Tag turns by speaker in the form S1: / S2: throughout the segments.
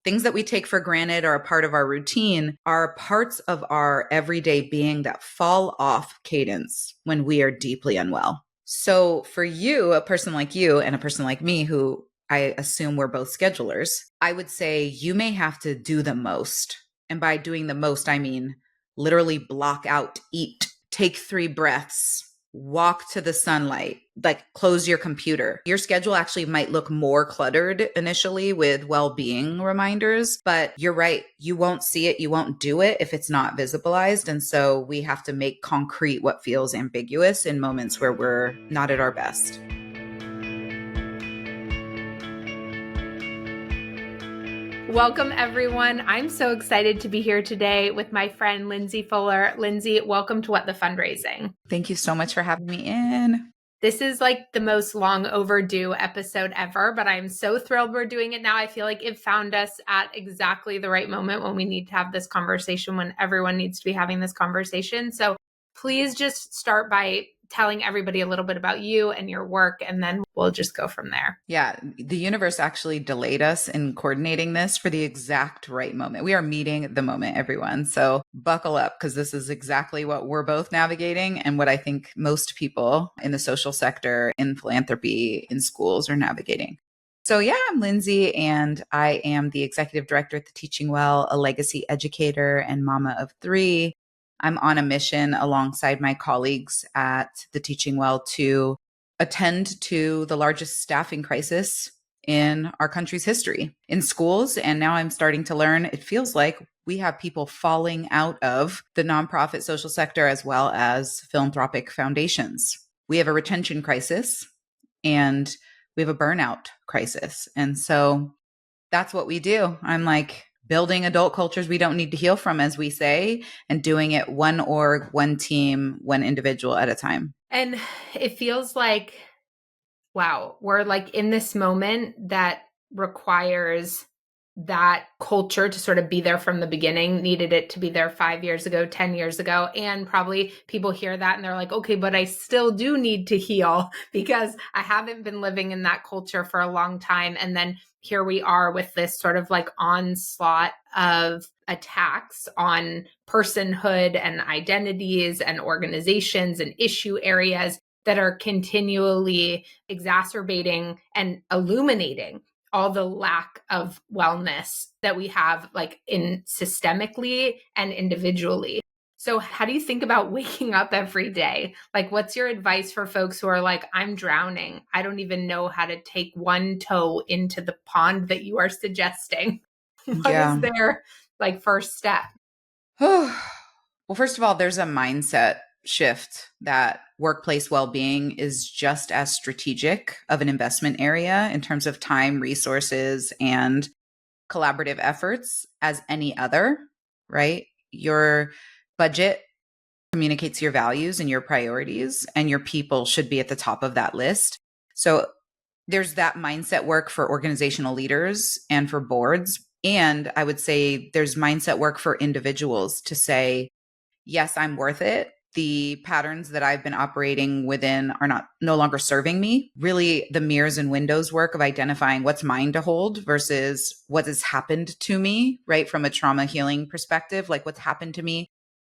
S1: things that we take for granted or a part of our routine are parts of our everyday being that fall off cadence when we are deeply unwell. So for you, a person like you and a person like me, who I assume we're both schedulers, I would say you may have to do the most. And by doing the most, I mean literally block out, eat, take 3 breaths, walk to the sunlight, like close your computer. Your schedule actually might look more cluttered initially with well-being reminders, but you're right. You won't see it. You won't do it if it's not visibilized. And so we have to make concrete what feels ambiguous in moments where we're not at our best.
S2: Welcome, everyone. I'm so excited to be here today with my friend, Lindsey Fuller. Lindsey, welcome to What the Fundraising.
S1: Thank you so much for having me in.
S2: This is like the most long overdue episode ever, but I'm so thrilled we're doing it now. I feel like it found us at exactly the right moment when we need to have this conversation, when everyone needs to be having this conversation. So please just start by telling everybody a little bit about you and your work, and then we'll just go from there.
S1: Yeah, the universe actually delayed us in coordinating this for the exact right moment. We are meeting the moment, everyone. So buckle up, because this is exactly what we're both navigating and what I think most people in the social sector, in philanthropy, in schools are navigating. So yeah, I'm Lindsey, and I am the executive director at the Teaching Well, a legacy educator and mama of 3. I'm on a mission alongside my colleagues at the Teaching Well to attend to the largest staffing crisis in our country's history in schools. And now I'm starting to learn, it feels like we have people falling out of the nonprofit social sector as well as philanthropic foundations. We have a retention crisis and we have a burnout crisis. And so that's what we do. I'm like, building adult cultures we don't need to heal from, as we say, and doing it one org, one team, one individual at a time.
S2: And it feels like, wow, we're like in this moment that requires that culture to sort of be there from the beginning, needed it to be there 5 years ago, 10 years ago. And probably people hear that and they're like, okay, but I still do need to heal because I haven't been living in that culture for a long time. And then here we are with this sort of like onslaught of attacks on personhood and identities and organizations and issue areas that are continually exacerbating and illuminating all the lack of wellness that we have, like in systemically and individually. So how do you think about waking up every day? Like, what's your advice for folks who are like, I'm drowning. I don't even know how to take one toe into the pond that you are suggesting. What is their like first step?
S1: Well, first of all, there's a mindset shift that workplace well-being is just as strategic of an investment area in terms of time, resources, and collaborative efforts as any other, right? Your budget communicates your values and your priorities, and your people should be at the top of that list. So there's that mindset work for organizational leaders and for boards. And I would say there's mindset work for individuals to say, yes, I'm worth it. The patterns that I've been operating within are no longer serving me. Really, the mirrors and windows work of identifying what's mine to hold versus what has happened to me, right? From a trauma healing perspective, like what's happened to me.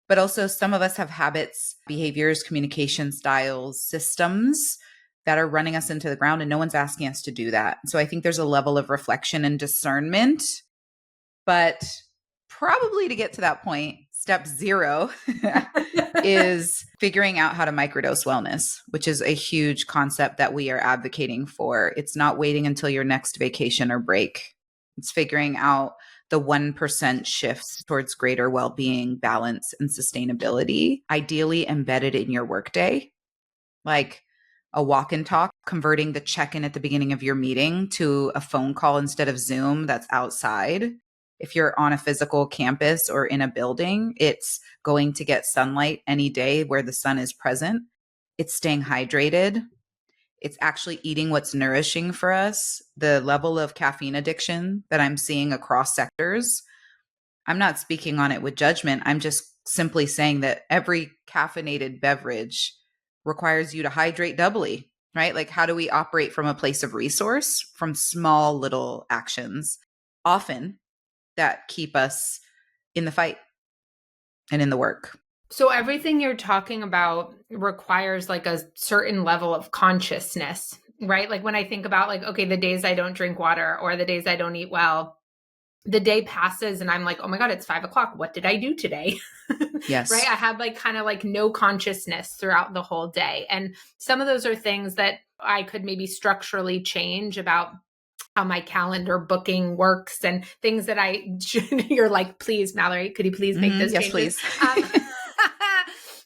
S1: But also some of us have habits, behaviors, communication styles, systems that are running us into the ground, and no one's asking us to do that. So I think there's a level of reflection and discernment, but probably to get to that point, step 0 is figuring out how to microdose wellness, which is a huge concept that we are advocating for. It's not waiting until your next vacation or break. It's figuring out the 1% shifts towards greater well-being, balance, and sustainability, ideally embedded in your workday, like a walk and talk, converting the check-in at the beginning of your meeting to a phone call instead of Zoom that's outside. If you're on a physical campus or in a building, it's going to get sunlight any day where the sun is present. It's staying hydrated. It's actually eating what's nourishing for us. The level of caffeine addiction that I'm seeing across sectors, I'm not speaking on it with judgment. I'm just simply saying that every caffeinated beverage requires you to hydrate doubly, right? Like, how do we operate from a place of resource, from small little actions? Often that keep us in the fight and in the work.
S2: So everything you're talking about requires like a certain level of consciousness, right? Like when I think about like, okay, the days I don't drink water or the days I don't eat well, the day passes and I'm like, oh my God, it's 5:00. What did I do today?
S1: Yes.
S2: Right. I had like kind of like no consciousness throughout the whole day. And some of those are things that I could maybe structurally change about how my calendar booking works and things that you're like, please, Mallory, could you please make those
S1: yes,
S2: changes?
S1: please.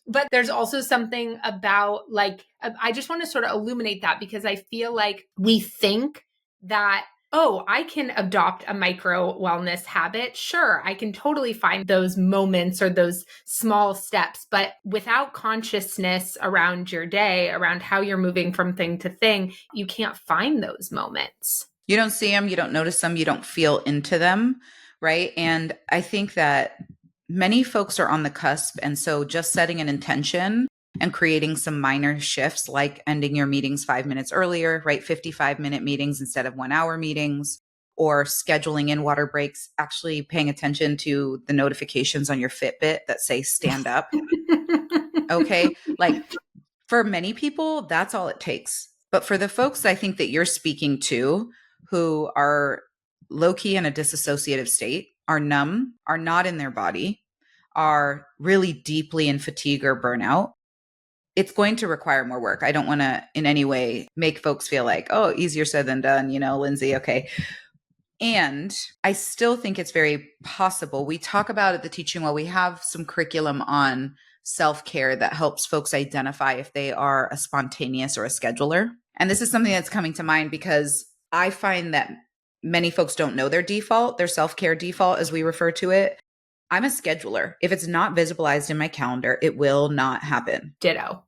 S2: But there's also something about like, I just want to sort of illuminate that because I feel like we think that, oh, I can adopt a micro wellness habit. Sure, I can totally find those moments or those small steps, but without consciousness around your day, around how you're moving from thing to thing, you can't find those moments.
S1: You don't see them, you don't notice them, you don't feel into them, right? And I think that many folks are on the cusp. And so just setting an intention and creating some minor shifts, like ending your meetings 5 minutes earlier, right? 55-minute meetings instead of 1 hour meetings, or scheduling in water breaks, actually paying attention to the notifications on your Fitbit that say stand up. Okay. Like for many people, that's all it takes. But for the folks I think that you're speaking to who are low key in a disassociative state, are numb, are not in their body, are really deeply in fatigue or burnout, it's going to require more work. I don't want to in any way make folks feel like, oh, easier said than done, Lindsey, okay. And I still think it's very possible. We talk about at the Teaching Well, we have some curriculum on self-care that helps folks identify if they are a spontaneous or a scheduler. And this is something that's coming to mind because I find that many folks don't know their default, their self-care default, as we refer to it. I'm a scheduler. If it's not visibilized in my calendar, it will not happen.
S2: Ditto.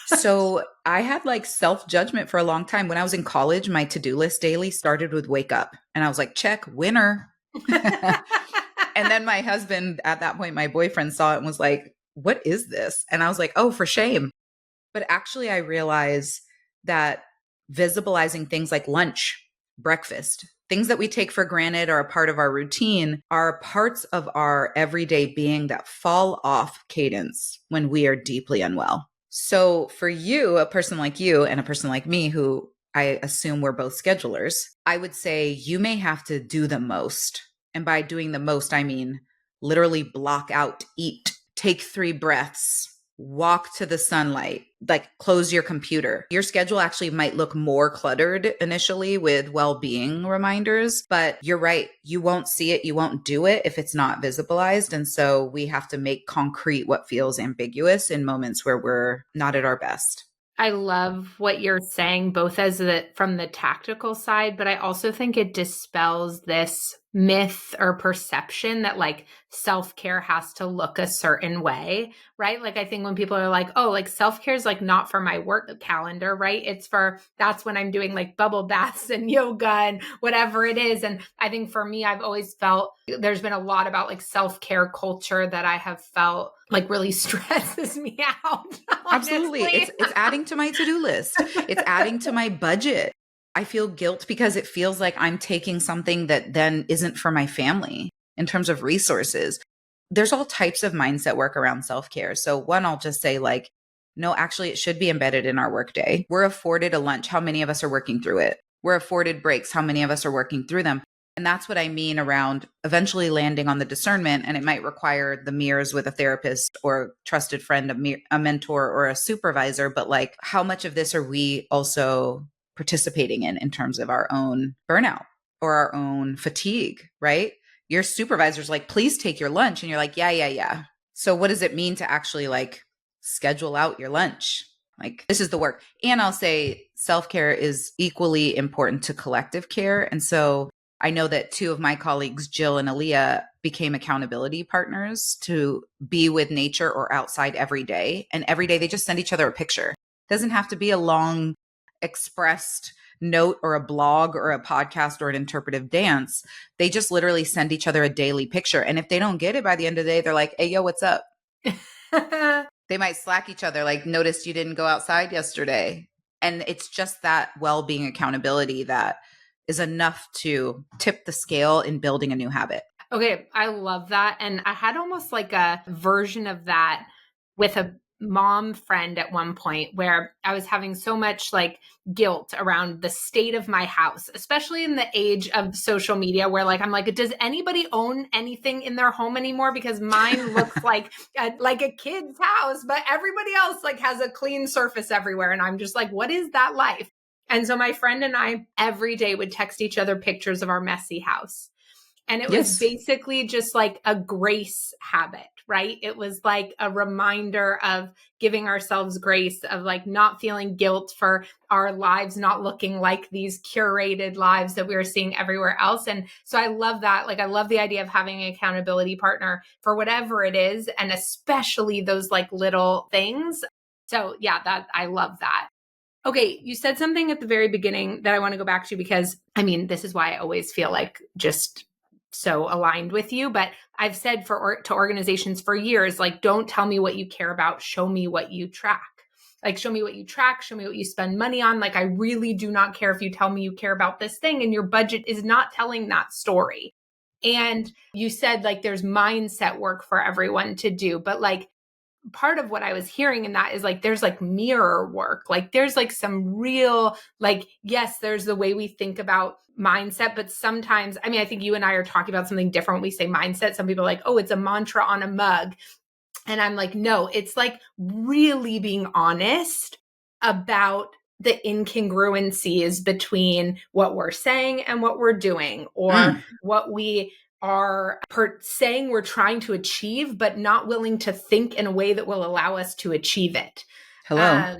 S1: So I had like self-judgment for a long time. When I was in college, my to-do list daily started with wake up. And I was like, check, winner. And then my husband, at that point, my boyfriend saw it and was like, what is this? And I was like, oh, for shame. But actually, I realized that visibilizing things like lunch, breakfast, things that we take for granted or a part of our routine are parts of our everyday being that fall off cadence when we are deeply unwell. So for you, a person like you and a person like me, who I assume we're both schedulers, I would say you may have to do the most. And by doing the most, I mean literally block out, eat, take 3 breaths, walk to the sunlight, like close your computer. Your schedule actually might look more cluttered initially with well-being reminders, but you're right. You won't see it. You won't do it if it's not visibilized. And so we have to make concrete what feels ambiguous in moments where we're not at our best.
S2: I love what you're saying, both from the tactical side, but I also think it dispels this myth or perception that like self-care has to look a certain way, right? Like I think when people are like, oh, like self-care is like not for my work calendar, right? That's when I'm doing like bubble baths and yoga and whatever it is. And I think for me, I've always felt there's been a lot about like self-care culture that I have felt like really stresses me out.
S1: Absolutely. It's adding to my to-do list. It's adding to my budget. I feel guilt because it feels like I'm taking something that then isn't for my family in terms of resources. There's all types of mindset work around self-care. So one, I'll just say like, no, actually it should be embedded in our workday. We're afforded a lunch. How many of us are working through it? We're afforded breaks. How many of us are working through them? And that's what I mean around eventually landing on the discernment. And it might require the mirrors with a therapist or trusted friend, a mentor or a supervisor. But like, how much of this are we also participating in terms of our own burnout or our own fatigue, right? Your supervisor's like, please take your lunch. And you're like, yeah. So what does it mean to actually like schedule out your lunch? Like, this is the work. And I'll say self-care is equally important to collective care. And so I know that 2 of my colleagues, Jill and Aaliyah, became accountability partners to be with nature or outside every day. And every day they just send each other a picture. It doesn't have to be a long expressed note or a blog or a podcast or an interpretive dance. They just literally send each other a daily picture. And if they don't get it by the end of the day, they're like, hey, yo, what's up? They might Slack each other, like, noticed you didn't go outside yesterday. And it's just that well-being accountability that is enough to tip the scale in building a new habit.
S2: Okay, I love that. And I had almost like a version of that with a mom friend at one point where I was having so much like guilt around the state of my house, especially in the age of social media where like I'm like, does anybody own anything in their home anymore? Because mine looks like a kid's house, but everybody else like has a clean surface everywhere. And I'm just like, what is that life? And so my friend and I every day would text each other pictures of our messy house. And it was basically just like a grace habit, right? It was like a reminder of giving ourselves grace, of like not feeling guilt for our lives not looking like these curated lives that we were seeing everywhere else. And so I love that. Like, I love the idea of having an accountability partner for whatever it is, and especially those like little things. So yeah, that I love that. Okay, you said something at the very beginning that I want to go back to because, I mean, this is why I always feel like just so aligned with you. But I've said to organizations for years, like, don't tell me what you care about. Show me what you track. Like, show me what you track. Show me what you spend money on. Like, I really do not care if you tell me you care about this thing and your budget is not telling that story. And you said like there's mindset work for everyone to do, but like part of what I was hearing in that is like, there's like mirror work. Like there's like some real, like, yes, there's the way we think about mindset, but sometimes, I mean, I think you and I are talking about something different when we say mindset. Some people are like, oh, it's a mantra on a mug. And I'm like, no, it's like really being honest about the incongruencies between what we're saying and what we're doing, or what we are saying we're trying to achieve, but not willing to think in a way that will allow us to achieve it.
S1: Hello.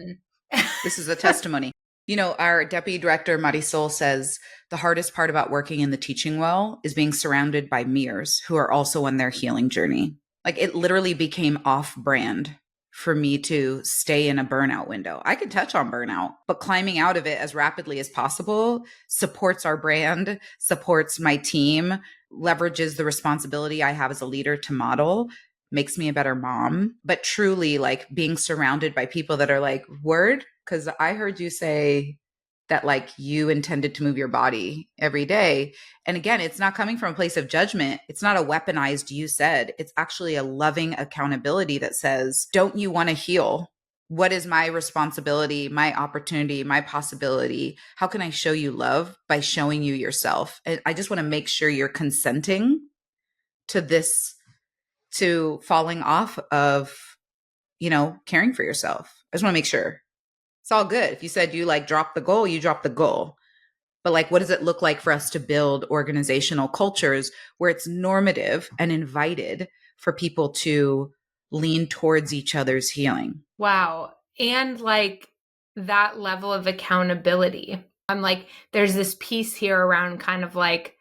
S1: This is a testimony. You know, our deputy director, Marisol, says the hardest part about working in the teaching well is being surrounded by mirrors who are also on their healing journey. Like, it literally became off brand for me to stay in a burnout window. I could touch on burnout, but climbing out of it as rapidly as possible supports our brand, supports my team, leverages the responsibility I have as a leader to model, makes me a better mom. But truly, like, being surrounded by people that are like, word, because I heard you say that like you intended to move your body every day. And again, it's not coming from a place of judgment. It's not a weaponized you said. It's actually a loving accountability that says, don't you want to heal? What is my responsibility, my opportunity, my possibility? How can I show you love by showing you yourself? And I just want to make sure you're consenting to this, to falling off of, you know, caring for yourself. I just want to make sure. It's all good. If you said you like drop the goal, you drop the goal. But like, what does it look like for us to build organizational cultures where it's normative and invited for people to lean towards each other's healing?
S2: Wow. And like that level of accountability. I'm like, there's this piece here around kind of like,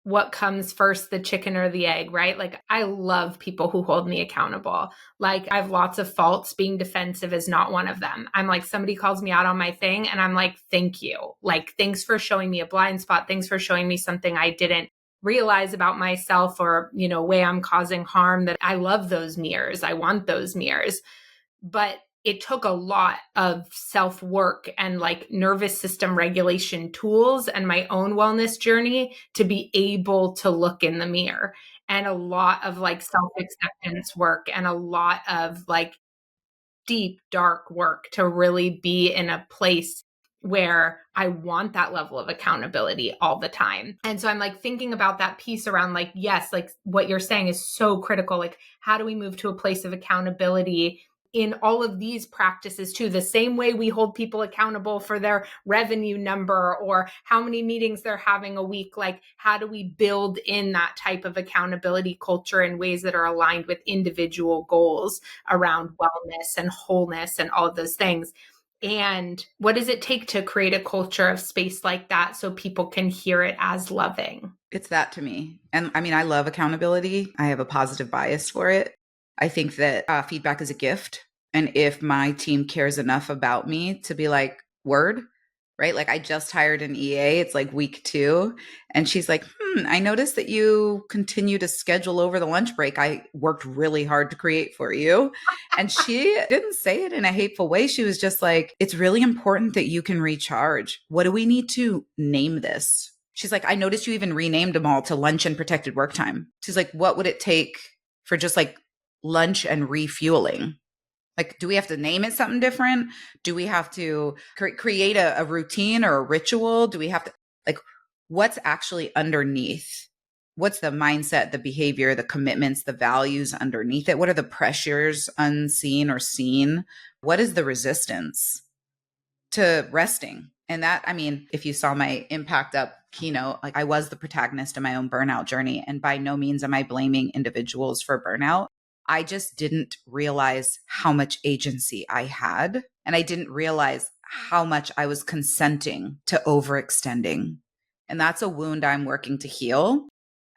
S2: what comes first, the chicken or the egg, right? Like, I love people who hold me accountable. Like, I have lots of faults. Being defensive is not one of them. I'm like, somebody calls me out on my thing and I'm like, thank you. Like, thanks for showing me a blind spot. Thanks for showing me something I didn't realize about myself, or, you know, way I'm causing harm. That I love those mirrors. I want those mirrors. But it took a lot of self-work and like nervous system regulation tools and my own wellness journey to be able to look in the mirror, and a lot of like self-acceptance work and a lot of like deep, dark work to really be in a place where I want that level of accountability all the time. And so I'm like thinking about that piece around like, yes, like what you're saying is so critical. Like, how do we move to a place of accountability in all of these practices too? The same way we hold people accountable for their revenue number or how many meetings they're having a week. Like, how do we build in that type of accountability culture in ways that are aligned with individual goals around wellness and wholeness and all of those things? And what does it take to create a culture of space like that so people can hear it as loving?
S1: It's that to me. And I mean, I love accountability. I have a positive bias for it. I think that feedback is a gift. And if my team cares enough about me to be like, word, right? Like, I just hired an EA. It's like week 2. And she's like, I noticed that you continue to schedule over the lunch break I worked really hard to create for you. And she didn't say it in a hateful way. She was just like, it's really important that you can recharge. What do we need to name this? She's like, I noticed you even renamed them all to lunch and protected work time. She's like, what would it take for just like lunch and refueling? Like, do we have to name it something different? Do we have to create a routine or a ritual? Do we have to, like, what's actually underneath? What's the mindset, the behavior, the commitments, the values underneath it? What are the pressures unseen or seen? What is the resistance to resting? And that, I mean, if you saw my Impact Up keynote, like I was the protagonist of my own burnout journey. And by no means am I blaming individuals for burnout. I just didn't realize how much agency I had. And I didn't realize how much I was consenting to overextending. And that's a wound I'm working to heal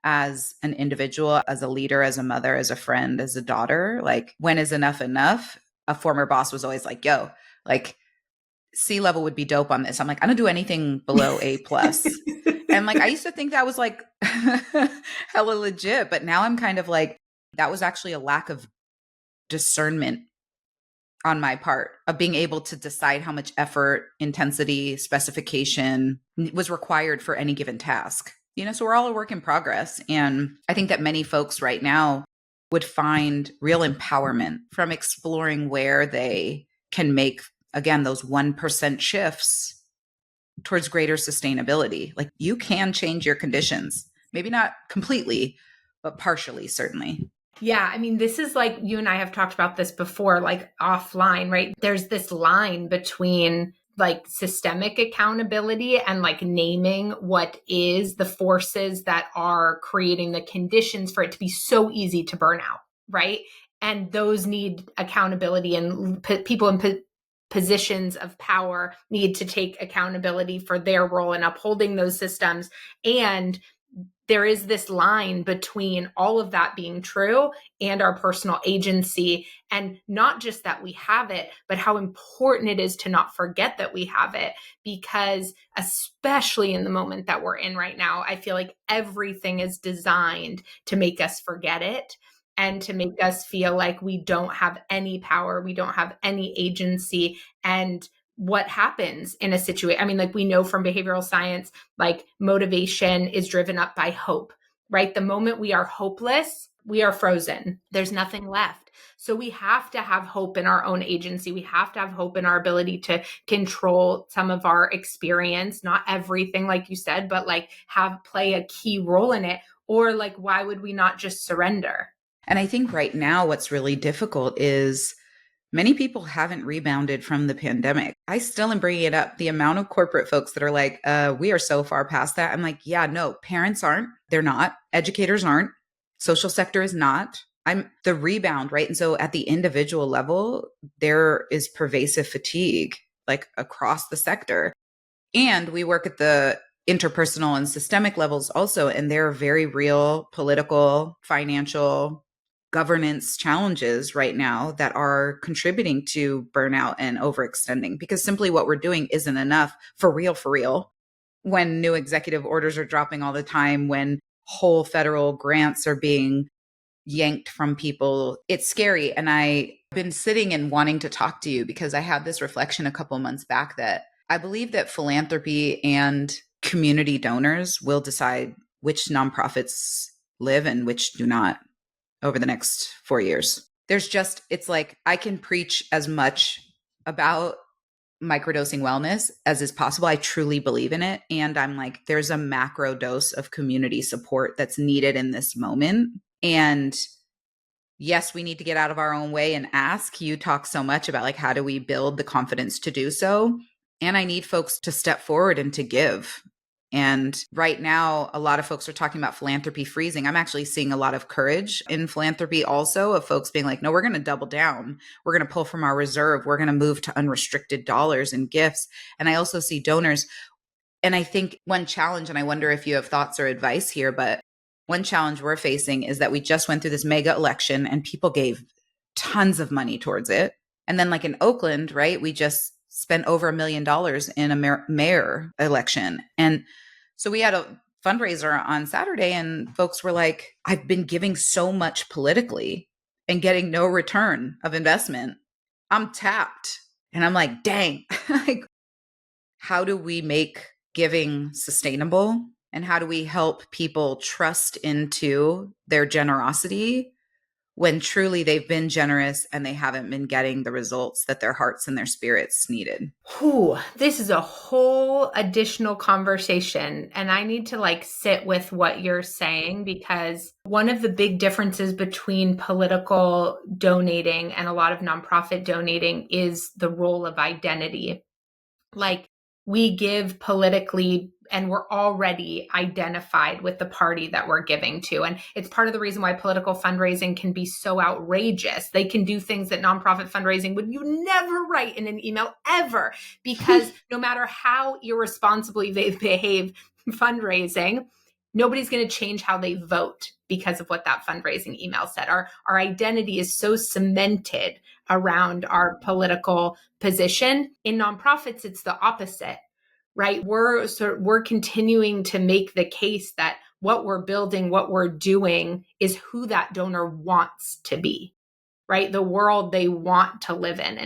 S1: as an individual, as a leader, as a mother, as a friend, as a daughter. Like, when is enough enough? A former boss was always like, yo, like, C-level would be dope on this. I'm like, I don't do anything below A plus. And like, I used to think that was like hella legit, but now I'm kind of like, that was actually a lack of discernment on my part of being able to decide how much effort, intensity, specification was required for any given task. You know, so we're all a work in progress. And I think that many folks right now would find real empowerment from exploring where they can make, again, those 1% shifts towards greater sustainability. Like, you can change your conditions, maybe not completely, but partially, certainly.
S2: Yeah, I mean, this is like, you and I have talked about this before, like offline, right? There's this line between like systemic accountability and like naming what is the forces that are creating the conditions for it to be so easy to burn out, right? And those need accountability, and people in positions of power need to take accountability for their role in upholding those systems. And there is this line between all of that being true and our personal agency. And not just that we have it, but how important it is to not forget that we have it. Because especially in the moment that we're in right now, I feel like everything is designed to make us forget it and to make us feel like we don't have any power, we don't have any agency. And what happens in a situation, I mean, like, we know from behavioral science, like, motivation is driven up by hope, right? The moment we are hopeless, we are frozen. There's nothing left. So we have to have hope in our own agency. We have to have hope in our ability to control some of our experience, not everything, like you said, but like play a key role in it. Or like, why would we not just surrender?
S1: And I think right now what's really difficult is many people haven't rebounded from the pandemic. I still am bringing it up. The amount of corporate folks that are like, we are so far past that. I'm like, yeah, no, parents aren't. They're not. Educators aren't. Social sector is not. I'm the rebound, right? And so at the individual level, there is pervasive fatigue, like across the sector. And we work at the interpersonal and systemic levels also. And there are very real political, financial, governance challenges right now that are contributing to burnout and overextending, because simply what we're doing isn't enough for real. When new executive orders are dropping all the time, when whole federal grants are being yanked from people, it's scary. And I've been sitting and wanting to talk to you because I had this reflection a couple months back that I believe that philanthropy and community donors will decide which nonprofits live and which do not over the next 4 years. It's like, I can preach as much about microdosing wellness as is possible. I truly believe in it. And I'm like, there's a macro dose of community support that's needed in this moment. And yes, we need to get out of our own way and ask. You talk so much about like, how do we build the confidence to do so? And I need folks to step forward and to give. And right now, a lot of folks are talking about philanthropy freezing. I'm actually seeing a lot of courage in philanthropy also, of folks being like, no, we're going to double down. We're going to pull from our reserve. We're going to move to unrestricted dollars and gifts. And I also see donors. And I think one challenge, and I wonder if you have thoughts or advice here, but one challenge we're facing is that we just went through this mega election and people gave tons of money towards it. And then like in Oakland, right, we just spent over $1 million in a mayor election. And so we had a fundraiser on Saturday and folks were like, I've been giving so much politically and getting no return of investment. I'm tapped. And I'm like, dang, like, how do we make giving sustainable? And how do we help people trust into their generosity when truly they've been generous and they haven't been getting the results that their hearts and their spirits needed?
S2: Whew, this is a whole additional conversation. And I need to sit with what you're saying, because one of the big differences between political donating and a lot of nonprofit donating is the role of identity. We give politically, and we're already identified with the party that we're giving to. And it's part of the reason why political fundraising can be so outrageous. They can do things that nonprofit fundraising would you never write in an email ever, because no matter how irresponsibly they behave fundraising, nobody's going to change how they vote because of what that fundraising email said. Our identity is so cemented around our political position. In nonprofits, it's the opposite, right? We're continuing to make the case that what we're building, what we're doing is who that donor wants to be, right? The world they want to live in,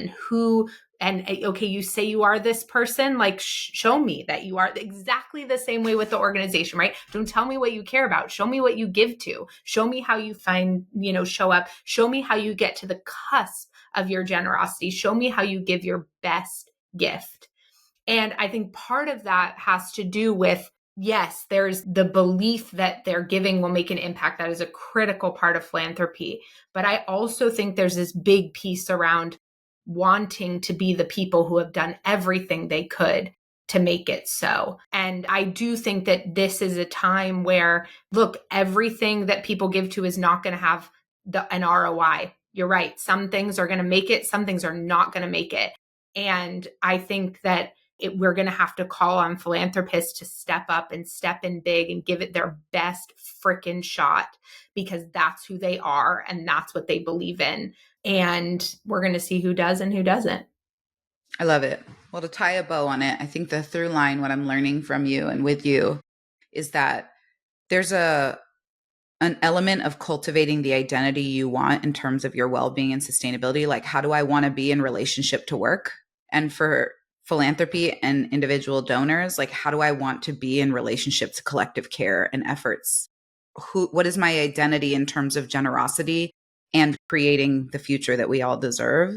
S2: and okay, you say you are this person, show me that you are. Exactly the same way with the organization, right? Don't tell me what you care about. Show me what you give to. Show me how you show up. Show me how you get to the cusp of your generosity. Show me how you give your best gift. And I think part of that has to do with, yes, there's the belief that their giving will make an impact. That is a critical part of philanthropy. But I also think there's this big piece around wanting to be the people who have done everything they could to make it so. And I do think that this is a time where, look, everything that people give to is not going to have an ROI. You're right. Some things are going to make it. Some things are not going to make it. And I think that we're going to have to call on philanthropists to step up and step in big and give it their best frickin' shot, because that's who they are and that's what they believe in. And we're going to see who does and who doesn't.
S1: I love it. Well, to tie a bow on it, I think the through line, what I'm learning from you and with you, is that there's an element of cultivating the identity you want in terms of your well-being and sustainability. Like, how do I want to be in relationship to work? And for philanthropy and individual donors, how do I want to be in relationship to collective care and efforts? What is my identity in terms of generosity and creating the future that we all deserve?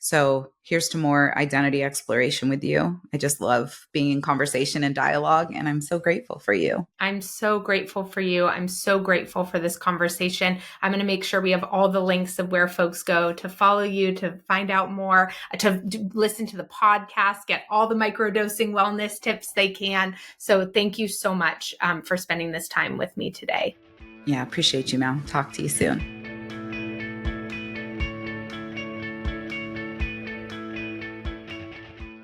S1: So here's to more identity exploration with you. I just love being in conversation and dialogue, and I'm so grateful for you.
S2: I'm so grateful for you. I'm so grateful for this conversation. I'm going to make sure we have all the links of where folks go to follow you, to find out more, to listen to the podcast, get all the microdosing wellness tips they can. So thank you so much for spending this time with me today.
S1: Yeah, appreciate you, Mal. Talk to you soon.